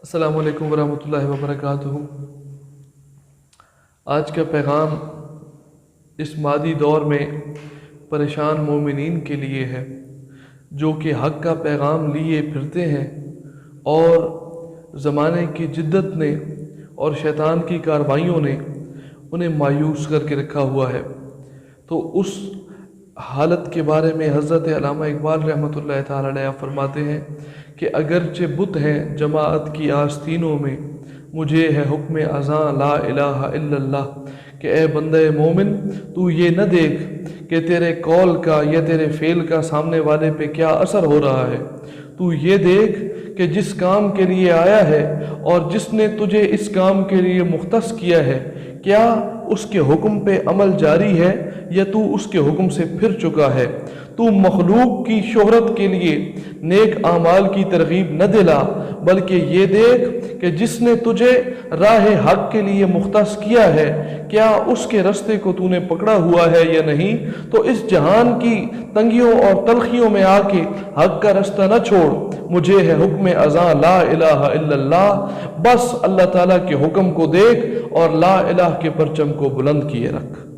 السلام علیکم ورحمۃ اللہ وبرکاتہ۔ آج کا پیغام اس مادی دور میں پریشان مومنین کے لیے ہے، جو کہ حق کا پیغام لیے پھرتے ہیں اور زمانے کی جدت نے اور شیطان کی کارروائیوں نے انہیں مایوس کر کے رکھا ہوا ہے۔ تو اس حالت کے بارے میں حضرت علامہ اقبال رحمۃ اللہ تعالی علیہ فرماتے ہیں کہ اگرچہ بت ہیں جماعت کی آستینوں میں، مجھے ہے حکم اذاں لا الہ الا اللہ، کہ اے بندہ مومن تو یہ نہ دیکھ کہ تیرے قول کا یا تیرے فعل کا سامنے والے پہ کیا اثر ہو رہا ہے، تو یہ دیکھ کہ جس کام کے لیے آیا ہے اور جس نے تجھے اس کام کے لیے مختص کیا ہے، کیا اس کے حکم پہ عمل جاری ہے یا تو اس کے حکم سے پھر چکا ہے۔ تو مخلوق کی شہرت کے لیے نیک اعمال کی ترغیب نہ دلا، بلکہ یہ دیکھ کہ جس نے تجھے راہ حق کے لیے مختص کیا ہے، کیا اس کے رستے کو تو نے پکڑا ہوا ہے یا نہیں۔ تو اس جہان کی تنگیوں اور تلخیوں میں آ کے حق کا رستہ نہ چھوڑ، مجھے ہے حکم اذاں لا الہ الا اللہ، بس اللہ تعالیٰ کے حکم کو دیکھ اور لا الہ کے پرچم کو بلند کیے رکھ۔